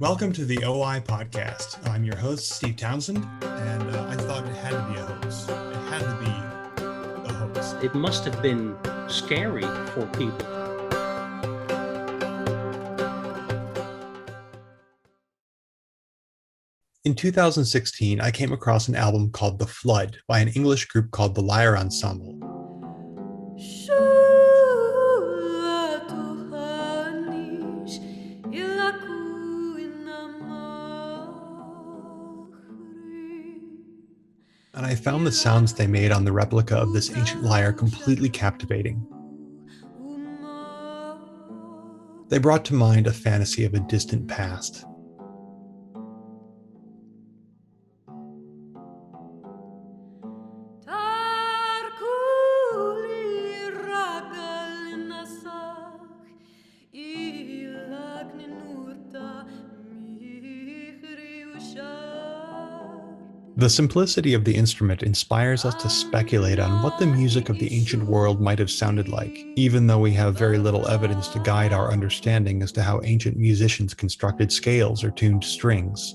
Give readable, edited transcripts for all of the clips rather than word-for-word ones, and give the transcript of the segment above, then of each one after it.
Welcome to the OI podcast. I'm your host, Steve Townsend, and I thought it had to be a hoax. It had to be a hoax. It must have been scary for people. In 2016, I came across an album called The Flood by an English group called the Lyre Ensemble. And I found the sounds they made on the replica of this ancient lyre completely captivating. They brought to mind a fantasy of a distant past. The simplicity of the instrument inspires us to speculate on what the music of the ancient world might have sounded like, even though we have very little evidence to guide our understanding as to how ancient musicians constructed scales or tuned strings.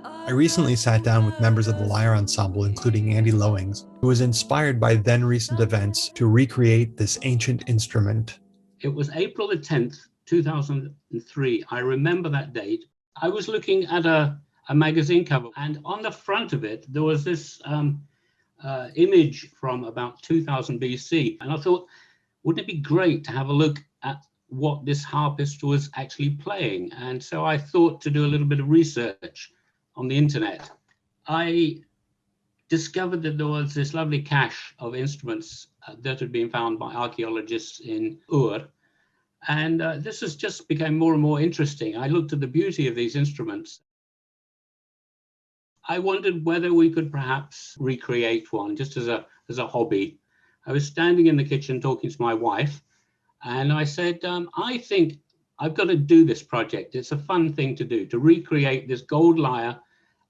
I recently sat down with members of the Lyre Ensemble, including Andy Lowings, who was inspired by then recent events to recreate this ancient instrument. It was April the 10th, 2003. I remember that date. I was looking at a magazine cover, and on the front of it, there was this image from about 2000 BC. And I thought, wouldn't it be great to have a look at what this harpist was actually playing? And so I thought to do a little bit of research on the internet. I discovered that there was this lovely cache of instruments that had been found by archaeologists in Ur. And this has just become more and more interesting. I looked at the beauty of these instruments. I wondered whether we could perhaps recreate one just as a hobby. I was standing in the kitchen talking to my wife, and I said, I think I've got to do this project. It's a fun thing to do, to recreate this gold lyre.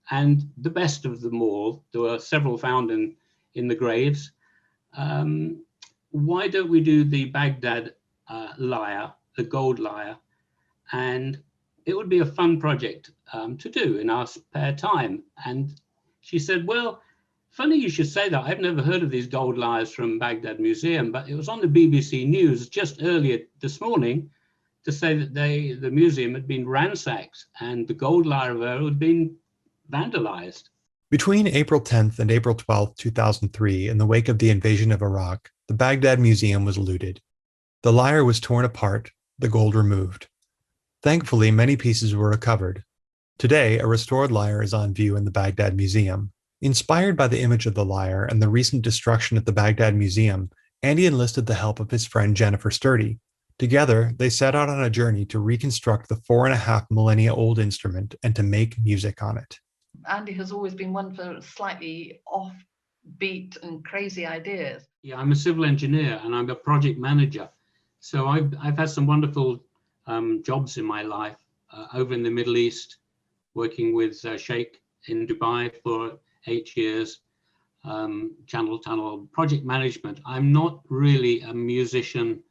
And the best of them all, there were several found in the graves. Why don't we do the Baghdad lyre, the gold lyre? And it would be a fun project to do in our spare time. And she said, well, funny you should say that. I've never heard of these gold lyres from Baghdad Museum, but it was on the BBC News just earlier this morning to say that the museum had been ransacked and the gold lyre of Ur had been vandalized. Between April 10th and April 12th, 2003, in the wake of the invasion of Iraq, the Baghdad Museum was looted. The lyre was torn apart, the gold removed. Thankfully, many pieces were recovered. Today, a restored lyre is on view in the Baghdad Museum. Inspired by the image of the lyre and the recent destruction at the Baghdad Museum, Andy enlisted the help of his friend Jennifer Sturdy. Together, they set out on a journey to reconstruct the 4.5 millennia old instrument and to make music on it. Andy has always been one for slightly offbeat and crazy ideas. Yeah, I'm a civil engineer and I'm a project manager. So I've had some wonderful jobs in my life over in the Middle East, working with Sheikh in Dubai for 8 years, Channel Tunnel, project management. I'm not really a musician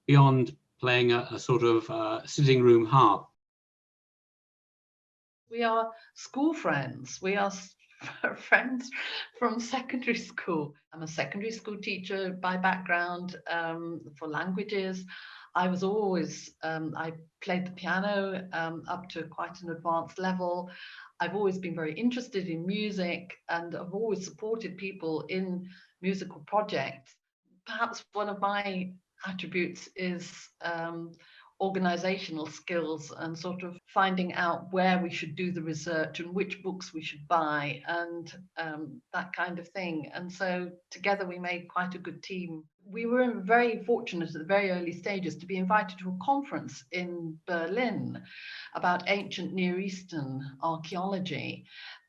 beyond playing a sort of sitting room harp. We are school friends. We are friends from secondary school. I'm a secondary school teacher by background for languages. I was always, I played the piano up to quite an advanced level. I've always been very interested in music and I've always supported people in musical projects. Perhaps one of my attributes is organizational skills and sort of finding out where we should do the research and which books we should buy and that kind of thing. And so together we made quite a good team. We were very fortunate at the very early stages to be invited to a conference in Berlin about ancient Near Eastern archaeology.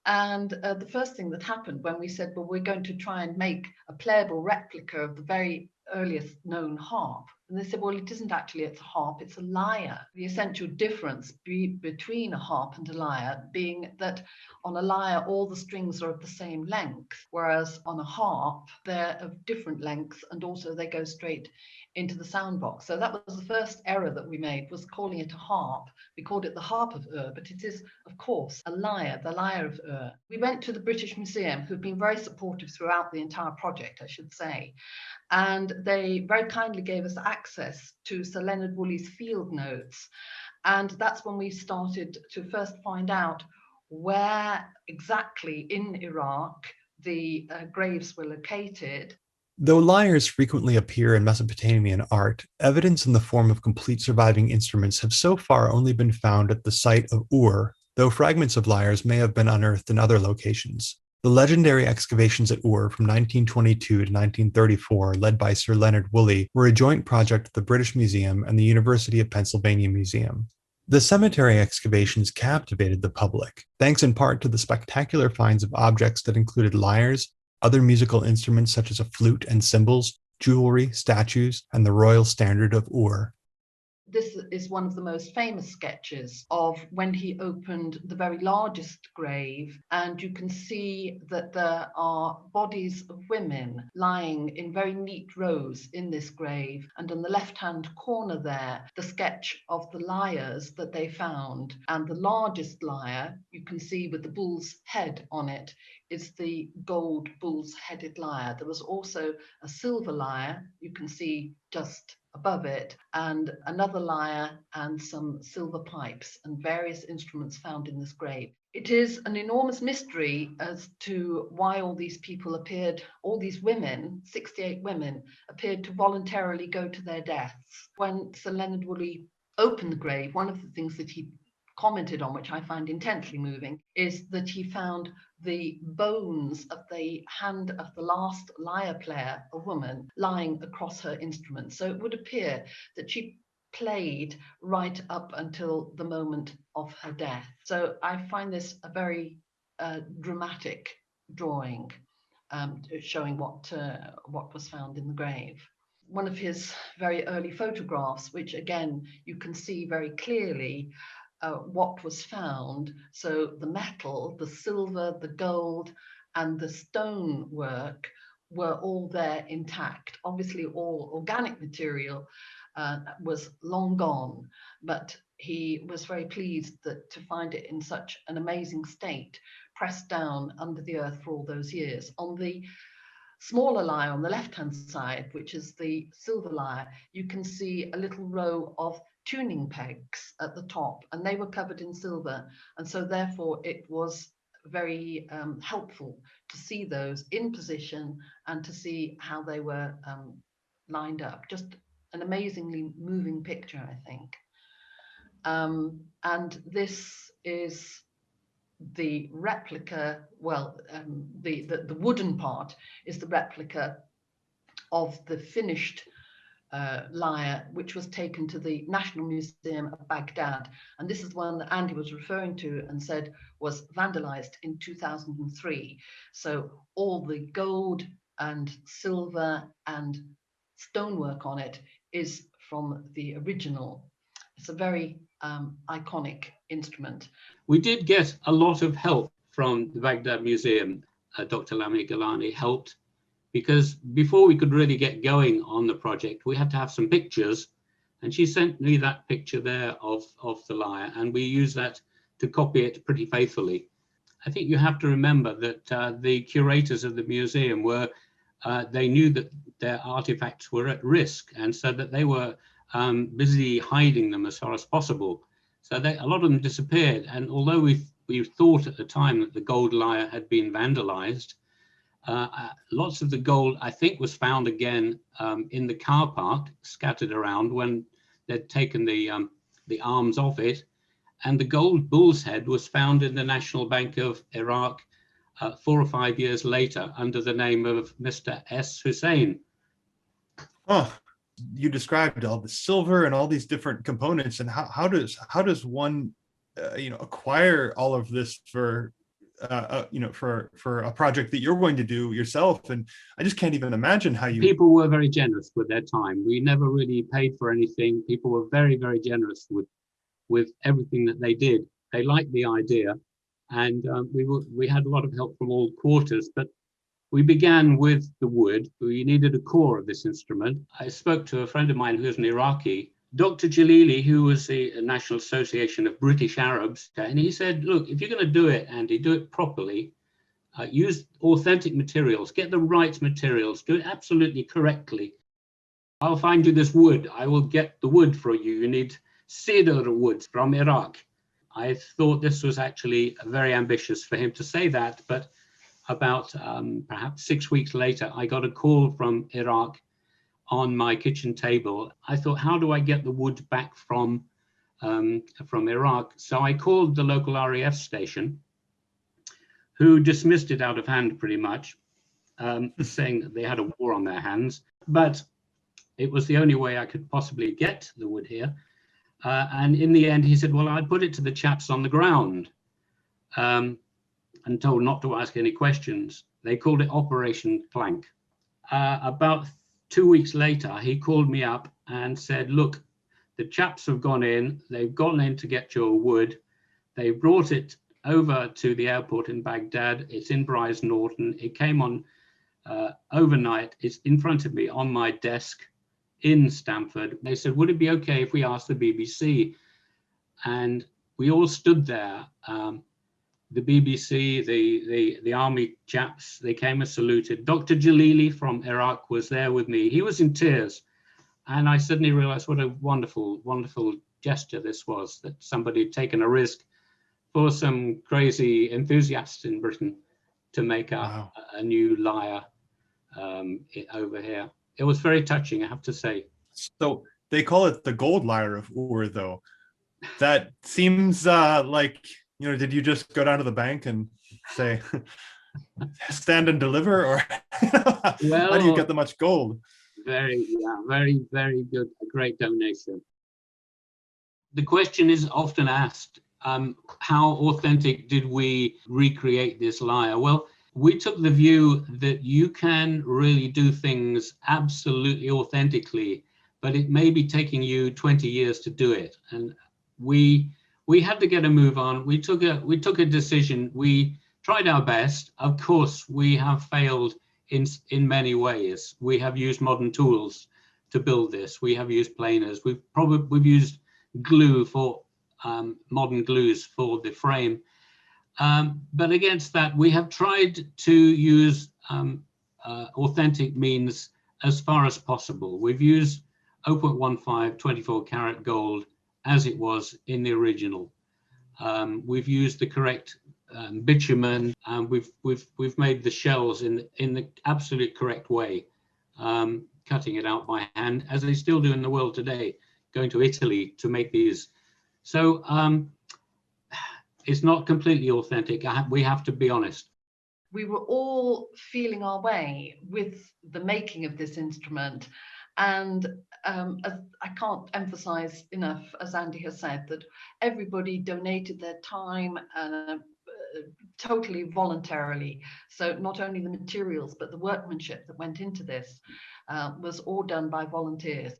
And the first thing that happened when we said, well, we're going to try and make a playable replica of the very earliest known harp. And they said, well, it isn't actually, it's a harp, it's a lyre. The essential difference between a harp and a lyre being that on a lyre, all the strings are of the same length, whereas on a harp, they're of different lengths, and also they go straight into the sound box. So that was the first error that we made, was calling it a harp. We called it the Harp of Ur, but it is, of course, a lyre, the Lyre of Ur. We went to the British Museum, who've been very supportive throughout the entire project, I should say. And they very kindly gave us access to Sir Leonard Woolley's field notes. And that's when we started to first find out where exactly in Iraq the graves were located. Though lyres frequently appear in Mesopotamian art, evidence in the form of complete surviving instruments have so far only been found at the site of Ur, though fragments of lyres may have been unearthed in other locations. The legendary excavations at Ur from 1922 to 1934, led by Sir Leonard Woolley, were a joint project of the British Museum and the University of Pennsylvania Museum. The cemetery excavations captivated the public, thanks in part to the spectacular finds of objects that included lyres, other musical instruments such as a flute and cymbals, jewelry, statues, and the royal standard of Ur. This is one of the most famous sketches of when he opened the very largest grave, and you can see that there are bodies of women lying in very neat rows in this grave, and on the left-hand corner there, the sketch of the lyres that they found. And the largest lyre, you can see with the bull's head on it, is the gold bull's headed lyre. There was also a silver lyre, you can see just above it, and another lyre and some silver pipes and various instruments found in this grave. It is an enormous mystery as to why all these people appeared, all these women, 68 women, appeared to voluntarily go to their deaths. When Sir Leonard Woolley opened the grave, one of the things that he commented on, which I find intensely moving, is that he found the bones of the hand of the last lyre player, a woman, lying across her instrument. So it would appear that she played right up until the moment of her death. So I find this a very dramatic drawing, showing what was found in the grave. One of his very early photographs, which again you can see very clearly what was found. So the metal, the silver, the gold, and the stone work were all there intact. Obviously, all organic material was long gone, but he was very pleased to find it in such an amazing state, pressed down under the earth for all those years. On the smaller lyre on the left-hand side, which is the silver lyre, you can see a little row of tuning pegs at the top, and they were covered in silver, and so therefore it was very helpful to see those in position and to see how they were lined up. Just an amazingly moving picture, I think. And this is the replica, well, the wooden part is the replica of the finished lyre, which was taken to the National Museum of Baghdad. And this is the one that Andy was referring to and said was vandalized in 2003. So all the gold and silver and stonework on it is from the original. It's a very iconic instrument. We did get a lot of help from the Baghdad Museum. Dr. Lamia Gilani helped, because before we could really get going on the project, we had to have some pictures, and she sent me that picture there of the lyre, and we used that to copy it pretty faithfully. I think you have to remember that the curators of the museum were, they knew that their artifacts were at risk, and so that they were busy hiding them as far as possible. So a lot of them disappeared, and although we thought at the time that the gold lyre had been vandalized, lots of the gold, I think, was found again in the car park, scattered around when they'd taken the arms off it. And the gold bull's head was found in the National Bank of Iraq 4 or 5 years later under the name of Mr. S. Hussein. Oh, you described all the silver and all these different components, and how does one acquire all of this for for a project that you're going to do yourself. And I just can't even imagine how you. People were very generous with their time. We never really paid for anything. People were very, very generous with everything that they did. They liked the idea, and we had a lot of help from all quarters. But we began with the wood. We needed a core of this instrument. I spoke to a friend of mine who's an Iraqi, Dr. Jalili, who was the National Association of British Arabs, and he said, look, if you're going to do it, Andy, do it properly. Use authentic materials, get the right materials, do it absolutely correctly. I'll find you this wood. I will get the wood for you. You need cedar wood from Iraq. I thought this was actually very ambitious for him to say that, but about perhaps 6 weeks later, I got a call from Iraq on my kitchen table. I thought, how do I get the wood back from Iraq? So I called the local RAF station, who dismissed it out of hand pretty much, saying that they had a war on their hands. But it was the only way I could possibly get the wood here. And in the end, he said, well, I'd put it to the chaps on the ground, and told not to ask any questions. They called it Operation Plank. About 2 weeks later, he called me up and said, look, the chaps have gone in, they've gone in to get your wood. They brought it over to the airport in Baghdad. It's in Brize Norton. It came on overnight. It's in front of me on my desk in Stamford. They said, would it be okay if we asked the BBC? And we all stood there. The BBC, the army chaps, they came and saluted. Dr. Jalili from Iraq was there with me. He was in tears. And I suddenly realized what a wonderful, wonderful gesture this was, that somebody had taken a risk for some crazy enthusiasts in Britain to make a new lyre over here. It was very touching, I have to say. So they call it the Gold Lyre of Ur, though. That seems like, did you just go down to the bank and say, stand and deliver, or well, how do you get that much gold? Very, very good. A great donation. The question is often asked, how authentic did we recreate this lyre? Well, we took the view that you can really do things absolutely authentically, but it may be taking you 20 years to do it. And we had to get a move on. We took a decision. We tried our best. Of course, we have failed in many ways. We have used modern tools to build this. We have used planers. We've used glue for modern glues for the frame. But against that, we have tried to use authentic means as far as possible. We've used 0.15 24 karat gold as it was in the original. We've used the correct bitumen, and we've made the shells in the absolute correct way, cutting it out by hand, as they still do in the world today, going to Italy to make these. So it's not completely authentic. We have to be honest. We were all feeling our way with the making of this instrument. And as I can't emphasize enough, as Andy has said, that everybody donated their time totally voluntarily. So not only the materials, but the workmanship that went into this was all done by volunteers.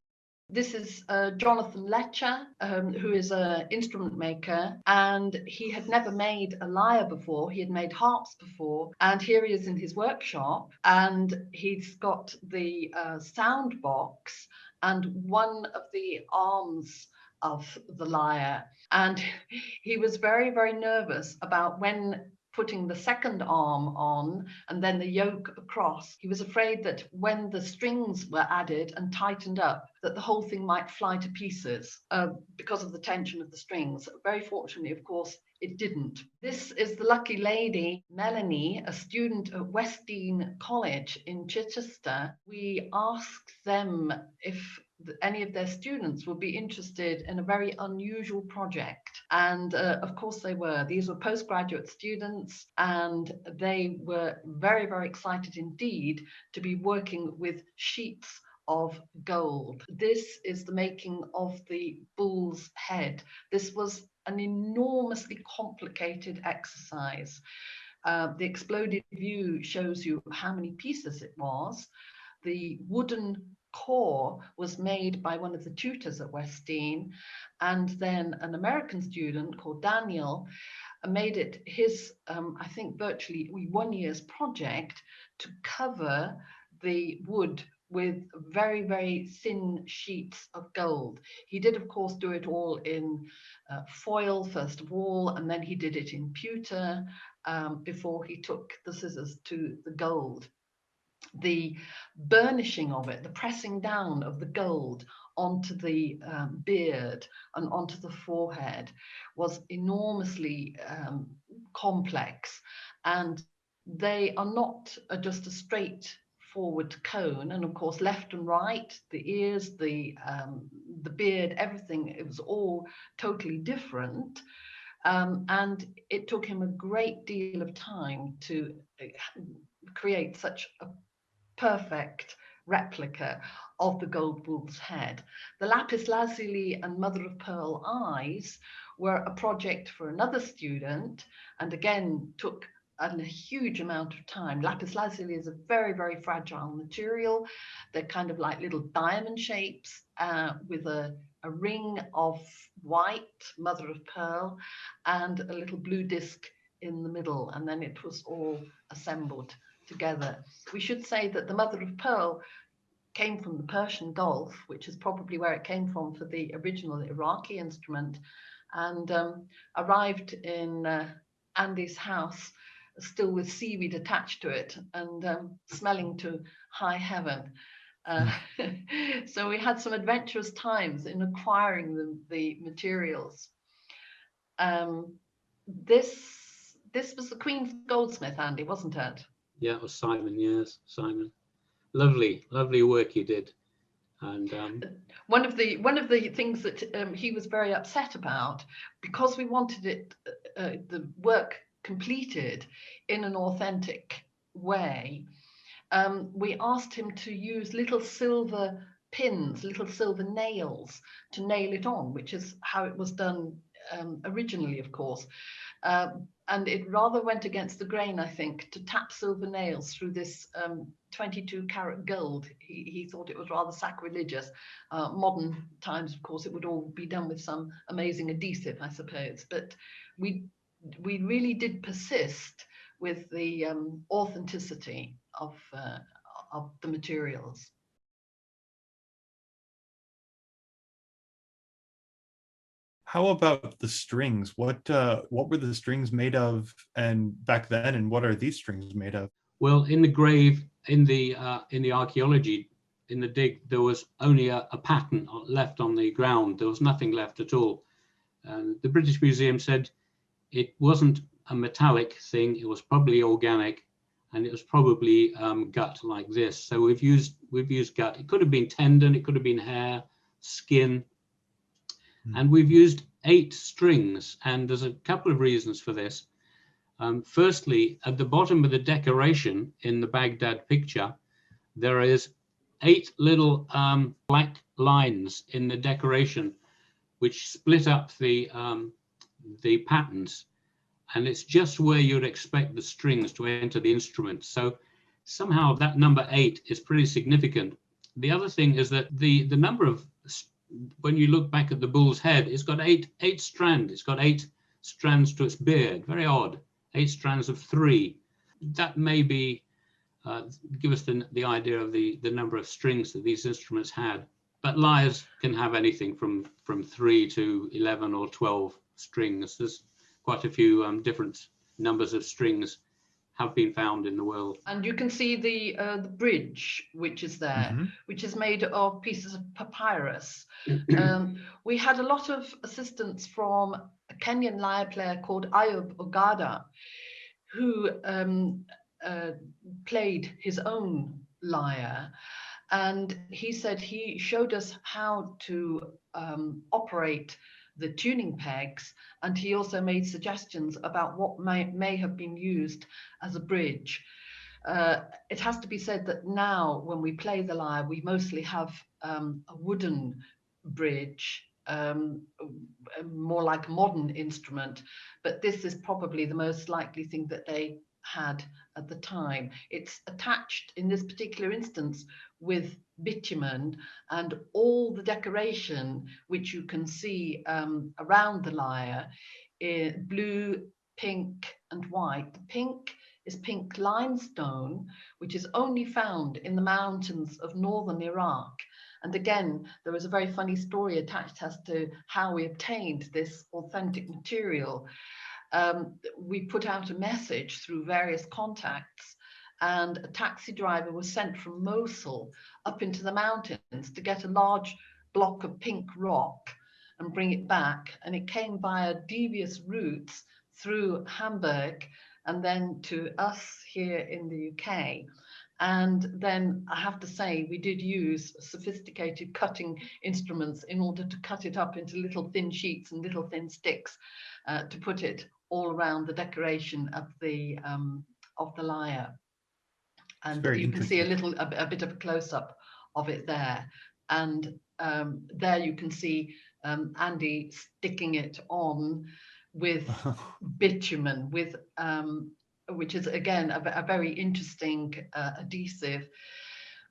This is Jonathan Letcher, who is an instrument maker, and he had never made a lyre before. He had made harps before, and here he is in his workshop, and he's got the sound box and one of the arms of the lyre. And he was very, very nervous about when putting the second arm on and then the yoke across. He was afraid that when the strings were added and tightened up, that the whole thing might fly to pieces because of the tension of the strings. Very fortunately, of course, it didn't. This is the lucky lady, Melanie, a student at Westdean College in Chichester. We asked them if any of their students would be interested in a very unusual project. And of course they were. These were postgraduate students, and they were very, very excited indeed to be working with sheets of gold. This is the making of the bull's head. This was an enormously complicated exercise. The exploded view shows you how many pieces it was. The wooden core was made by one of the tutors at Westdean, and then an American student called Daniel made it his, I think, virtually 1 year's project to cover the wood with very, very thin sheets of gold. He did, of course, do it all in foil, first of all, and then he did it in pewter before he took the scissors to the gold. The burnishing of it, the pressing down of the gold onto the beard and onto the forehead was enormously complex, and they are not just a straight forward cone, and of course left and right, the ears, the beard, everything, it was all totally different. And it took him a great deal of time to create such a perfect replica of the gold bull's head. The lapis lazuli and mother of pearl eyes were a project for another student, and again took a huge amount of time. Lapis lazuli is a very, very fragile material. They're kind of like little diamond shapes with a ring of white mother of pearl and a little blue disc in the middle, and then it was all assembled together. We should say that the mother of pearl came from the Persian Gulf, which is probably where it came from for the original Iraqi instrument, and arrived in Andy's house still with seaweed attached to it and smelling to high heaven. So we had some adventurous times in acquiring the materials. This was the Queen's goldsmith, Andy, wasn't it? Yeah, it was Simon. Yes, Simon. Lovely, lovely work you did. And one of the things that he was very upset about, because we wanted it, the work completed in an authentic way, we asked him to use little silver pins, little silver nails to nail it on, which is how it was done originally, of course. And it rather went against the grain, I think, to tap silver nails through this 22 karat gold. He thought it was rather sacrilegious. Modern times, of course, it would all be done with some amazing adhesive, I suppose. But we really did persist with the authenticity of the materials. How about the strings? What were the strings made of, and back then, and what are these strings made of? well, in the grave, in the archaeology, in the dig, there was only a pattern left on the ground. There was nothing left at all. And the British Museum said it wasn't a metallic thing. It was probably organic, and it was probably gut like this. So we've used gut. It could have been tendon. It could have been hair, skin. And we've used 8 strings, and there's a couple of reasons for this. Firstly, at the bottom of the decoration in the Baghdad picture, there is 8 little black lines in the decoration, which split up the patterns, and it's just where you'd expect the strings to enter the instrument. So somehow that number 8 is pretty significant. The other thing is that the number of, when you look back at the bull's head, it's got 8 strands. It's got 8 strands to its beard. Very odd. 8 strands of 3. That may be give us the idea of the number of strings that these instruments had. But lyres can have anything from 3 to 11 or 12 strings. There's quite a few different numbers of strings have been found in the world. And you can see the bridge, which is there, which is made of pieces of papyrus. We had a lot of assistance from a Kenyan lyre player called Ayub Ogada, who played his own lyre. And he said he showed us how to operate the tuning pegs, and he also made suggestions about what may have been used as a bridge. It has to be said that now when we play the lyre, we mostly have a wooden bridge, more like a modern instrument, but this is probably the most likely thing that they had at the time. It's attached in this particular instance with bitumen, and all the decoration which you can see around the lyre, blue, pink and white. The pink is pink limestone, which is only found in the mountains of northern Iraq. And again, there is a very funny story attached as to how we obtained this authentic material. We put out a message through various contacts, and a taxi driver was sent from Mosul up into the mountains to get a large block of pink rock and bring it back. And it came via devious routes through Hamburg and then to us here in the UK. And then I have to say, we did use sophisticated cutting instruments in order to cut it up into little thin sheets and little thin sticks to put it all around the decoration of the lyre. And you can see a bit of a close-up of it there. And there you can see Andy sticking it on with bitumen, with which is again a very interesting adhesive.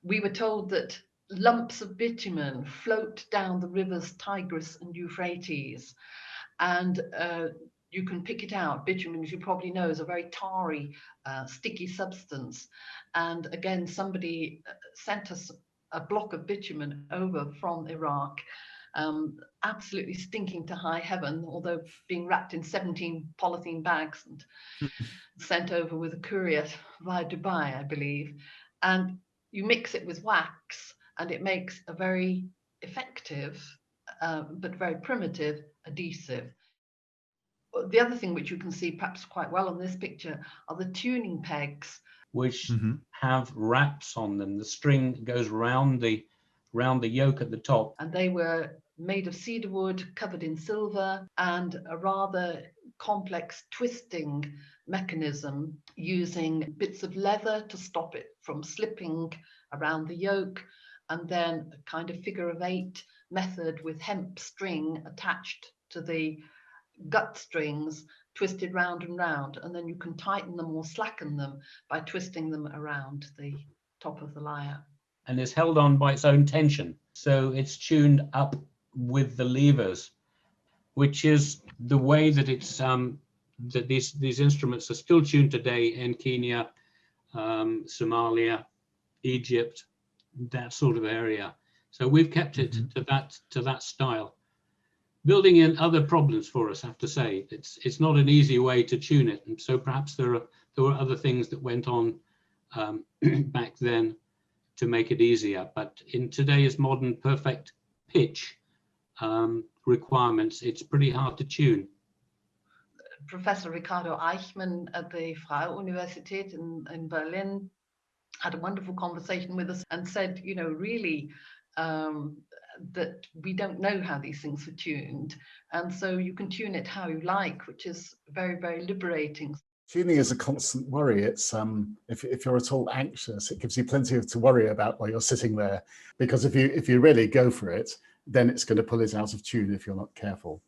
We were told that lumps of bitumen float down the rivers Tigris and Euphrates, and you can pick it out. Bitumen, as you probably know, is a very tarry, sticky substance. And again, somebody sent us a block of bitumen over from Iraq, absolutely stinking to high heaven, although being wrapped in 17 polythene bags and sent over with a courier via Dubai, I believe. And you mix it with wax, and it makes a very effective, but very primitive adhesive. The other thing which you can see perhaps quite well on this picture are the tuning pegs, which have wraps on them. The string goes round the yoke at the top. And they were made of cedar wood covered in silver, and a rather complex twisting mechanism using bits of leather to stop it from slipping around the yoke, and then a kind of figure-of-8 method with hemp string attached to the gut strings, twisted round and round, and then you can tighten them or slacken them by twisting them around the top of the lyre. And it's held on by its own tension, so it's tuned up with the levers, which is the way that it's that these instruments are still tuned today in Kenya, Somalia, Egypt, that sort of area. So we've kept it to that style, building in other problems for us. I have to say, it's not an easy way to tune it, and so perhaps there were other things that went on back then to make it easier. But in today's modern perfect pitch requirements, it's pretty hard to tune. Professor Ricardo Eichmann at the Freie Universität in Berlin had a wonderful conversation with us and said, you know, really that we don't know how these things are tuned, and so you can tune it how you like, which is very, very liberating. Tuning is a constant worry. It's if you're at all anxious, it gives you plenty to worry about while you're sitting there, because if you really go for it, then it's going to pull it out of tune if you're not careful.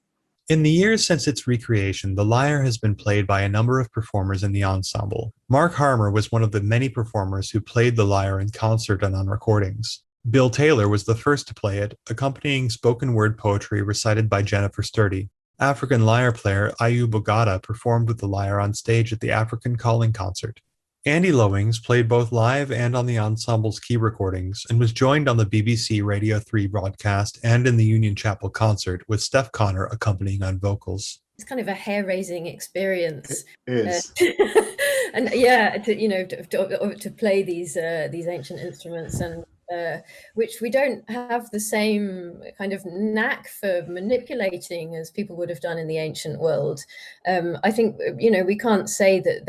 In the years since its recreation, the lyre has been played by a number of performers in the ensemble. Mark Harmer was one of the many performers who played the lyre in concert and on recordings. Bill Taylor was the first to play it, accompanying spoken word poetry recited by Jennifer Sturdy. African lyre player Ayu Bogata performed with the lyre on stage at the African Calling concert. Andy Lowings played both live and on the ensemble's key recordings, and was joined on the BBC Radio 3 broadcast and in the Union Chapel concert, with Steph Connor accompanying on vocals. It's kind of a hair-raising experience. It is. And yeah, to play these ancient instruments, and which we don't have the same kind of knack for manipulating as people would have done in the ancient world. I think, we can't say that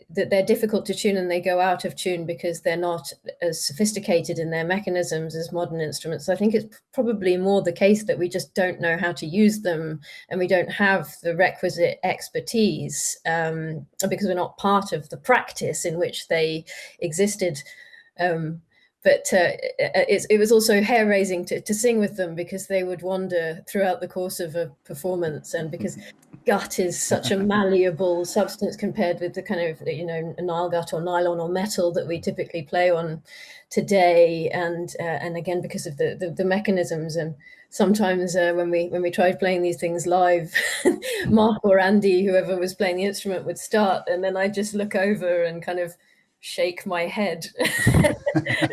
they're difficult to tune and they go out of tune because they're not as sophisticated in their mechanisms as modern instruments. I think it's probably more the case that we just don't know how to use them, and we don't have the requisite expertise because we're not part of the practice in which they existed. But it was also hair-raising to sing with them, because they would wander throughout the course of a performance, and because gut is such a malleable substance compared with the kind of, Nile gut or nylon or metal that we typically play on today. And again, because of the mechanisms, and sometimes when we tried playing these things live, Mark or Andy, whoever was playing the instrument, would start, and then I'd just look over and kind of shake my head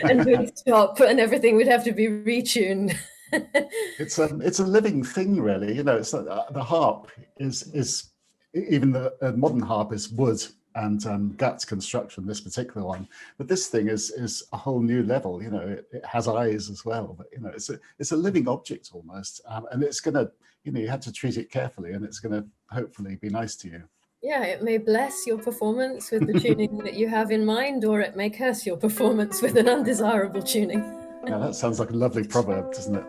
and we'd stop, and everything would have to be retuned. It's a living thing, really. It's the harp is even the modern harp is wood and gut construction, this particular one, but this thing is a whole new level. It has eyes as well, but it's a living object almost, and it's gonna, you have to treat it carefully, and it's gonna hopefully be nice to you. Yeah, it may bless your performance with the tuning that you have in mind, or it may curse your performance with an undesirable tuning. Now that sounds like a lovely proverb, doesn't it?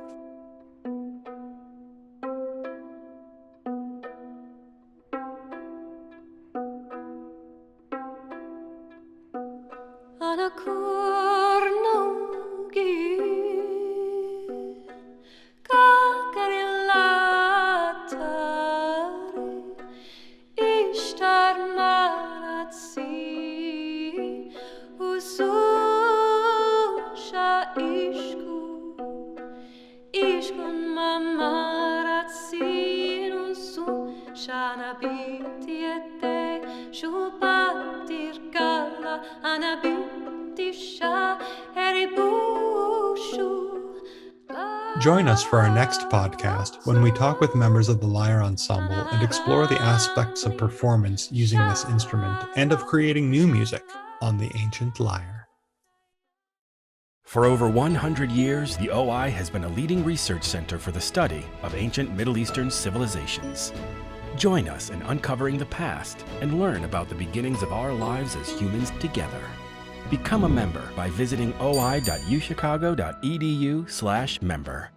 Join us for our next podcast when we talk with members of the Lyre Ensemble and explore the aspects of performance using this instrument and of creating new music on the ancient lyre. For over 100 years, the OI has been a leading research center for the study of ancient Middle Eastern civilizations. Join us in uncovering the past and learn about the beginnings of our lives as humans together. Become a member by visiting oi.uchicago.edu/member.